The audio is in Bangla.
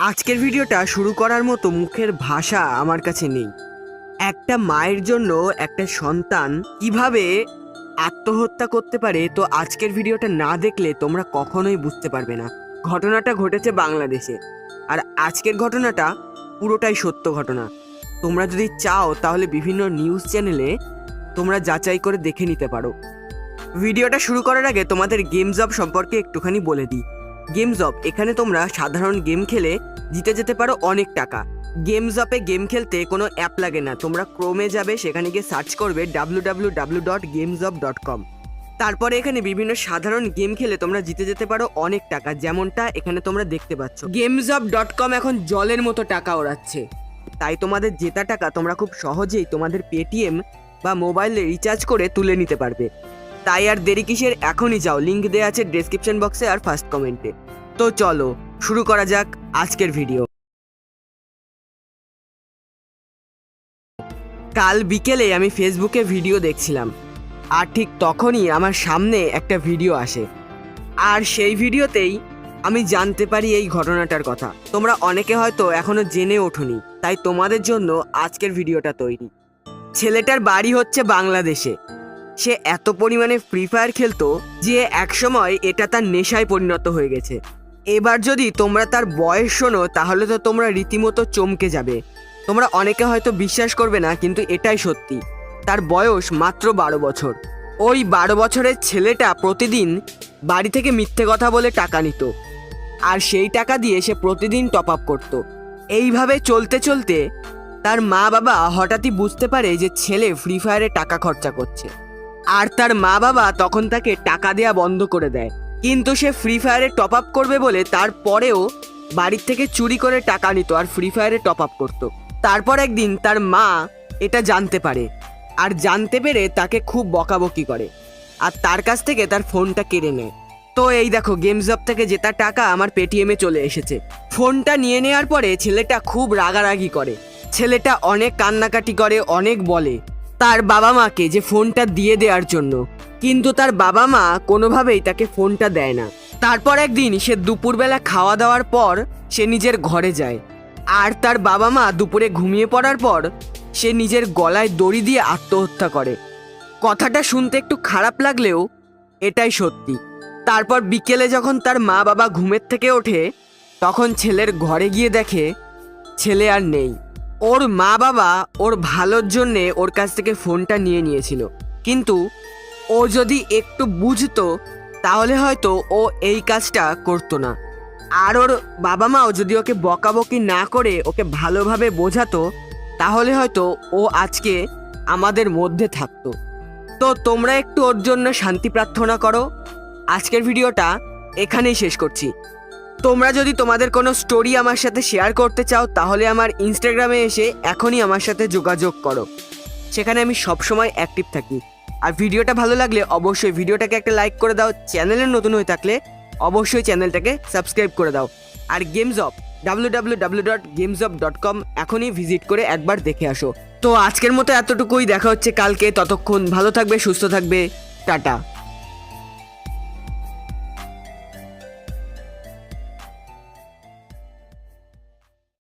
আজকের ভিডিওটা শুরু করার মতো মুখের ভাষা আমার কাছে নেই। একটা মায়ের জন্য একটা সন্তান কিভাবে আত্মহত্যা করতে পারে, তো আজকের ভিডিওটা না দেখলে তোমরা কখনোই বুঝতে পারবে না। ঘটনাটা ঘটেছে বাংলাদেশে, আর আজকের ঘটনাটা পুরোটাই সত্য ঘটনা। তোমরা যদি চাও তাহলে বিভিন্ন নিউজ চ্যানেলে তোমরা যাচাই করে দেখে নিতে পারো। ভিডিওটা শুরু করার আগে তোমাদের গেমস অফ সম্পর্কে একটুখানি বলে দিই। গেমস অফ, এখানে তোমরা সাধারণ গেম খেলে জিতে যেতে পারো অনেক টাকা। গেমস অফে গেম খেলতে কোনো অ্যাপ লাগে না, তোমরা ক্রোমে যাবে, সেখানে গিয়ে সার্চ করবে www.gamesof.com। তারপরে এখানে বিভিন্ন সাধারণ গেম খেলে তোমরা জিতে যেতে পারো অনেক টাকা, যেমনটা এখানে তোমরা দেখতে পাচ্ছ। gamesof.com এখন জলের মতো টাকা ওড়াচ্ছে, তাই তোমাদের জেতা টাকা তোমরা খুব সহজেই তোমাদের পেটিএম বা মোবাইলে রিচার্জ করে তুলে নিতে পারবে। তাই আর দেরি কিসের, এখনই যাও, লিঙ্ক দেওয়া আছে ডেসক্রিপশন বক্সে আর ফার্স্ট কমেন্টে। তো চলো শুরু করা যাক আজকের ভিডিও। কাল বিকেলে আমি ফেসবুকে ভিডিও দেখছিলাম, আর ঠিক তখনই আমার সামনে একটা ভিডিও আসে, আর সেই ভিডিওতেই আমি জানতে পারি এই ঘটনাটার কথা। তোমরা অনেকে হয়তো এখনো জেনে ওঠোনি, তাই তোমাদের জন্য আজকের ভিডিওটা তৈরি। ছেলেটার বাড়ি হচ্ছে বাংলাদেশে। সে এত পরিমাণে ফ্রি ফায়ার খেলতো যে একসময় এটা তার নেশায় পরিণত হয়ে গেছে। এবার যদি তোমরা তার বয়স শোনো তাহলে তো তোমরা রীতিমতো চমকে যাবে। তোমরা অনেকে হয়তো বিশ্বাস করবে না, কিন্তু এটাই সত্যি। তার বয়স মাত্র 12 বছর। ওই 12 বছরের ছেলেটা প্রতিদিন বাড়ি থেকে মিথ্যে কথা বলে টাকা নিত, আর সেই টাকা দিয়ে সে প্রতিদিন টপ আপ করতো। এইভাবে চলতে চলতে তার মা বাবা হঠাৎই বুঝতে পারে যে ছেলে ফ্রি ফায়ারে টাকা খরচা করছে, আর তার মা বাবা তখন তাকে টাকা দেওয়া বন্ধ করে দেয়। কিন্তু সে ফ্রি ফায়ারে টপ আপ করবে বলে তারপরেও বাড়ির থেকে চুরি করে টাকা নিত আর ফ্রি ফায়ারে টপ আপ করতো। তারপর একদিন তার মা এটা জানতে পারে, আর জানতে পেরে তাকে খুব বকাবকি করে, আর তার কাছ থেকে তার ফোনটা কেড়ে নেয়। তো এই দেখো, গেমস অফ থেকে জেতা টাকা আমার পেটিএমে চলে এসেছে। ফোনটা নিয়ে নেওয়ার পরে ছেলেটা খুব রাগারাগি করে, ছেলেটা অনেক কান্নাকাটি করে, অনেক বলে তার বাবা মাকে যে ফোনটা দিয়ে দেওয়ার জন্য, কিন্তু তার বাবা মা কোনোভাবেই তাকে ফোনটা দেয় না। তারপর একদিন সে দুপুরবেলা খাওয়া দাওয়ার পর সে নিজের ঘরে যায়, আর তার বাবা মা দুপুরে ঘুমিয়ে পড়ার পর সে নিজের গলায় দড়ি দিয়ে আত্মহত্যা করে। কথাটা শুনতে একটু খারাপ লাগলেও এটাই সত্যি। তারপর বিকেলে যখন তার মা বাবা ঘুমের থেকে ওঠে, তখন ছেলের ঘরে গিয়ে দেখে ছেলে আর নেই। ওর মা বাবা ওর ভালোর জন্যে ওর কাছ থেকে ফোনটা নিয়ে নিয়েছিল, কিন্তু ও যদি একটু বুঝতো তাহলে হয়তো ও এই কাজটা করতো না। আর ওর বাবা মাও যদি ওকে বকাবকি না করে ওকে ভালোভাবে বোঝাতো তাহলে হয়তো ও আজকে আমাদের মধ্যে থাকতো। তো তোমরা একটু ওর জন্য শান্তি প্রার্থনা করো। আজকের ভিডিওটা এখানেই শেষ করছি। তোমরা যদি তোমাদের কোনো স্টোরি আমার সাথে শেয়ার করতে চাও তাহলে আমার ইনস্টাগ্রামে এসে এখনই আমার সাথে যোগাযোগ করো, সেখানে আমি সবসময় অ্যাক্টিভ থাকি। আর ভিডিওটা ভালো লাগলে অবশ্যই ভিডিওটাকে একটা লাইক করে দাও। চ্যানেলে নতুন হয়ে থাকলে অবশ্যই চ্যানেলটাকে সাবস্ক্রাইব করে দাও। আর গেমস অফ www.gamesof.com এখনই ভিজিট করে একবার দেখে আসো। তো আজকের মতো এতটুকুই, দেখা হচ্ছে কালকে। ততক্ষণ ভালো থাকবে, সুস্থ থাকবে, টাটা।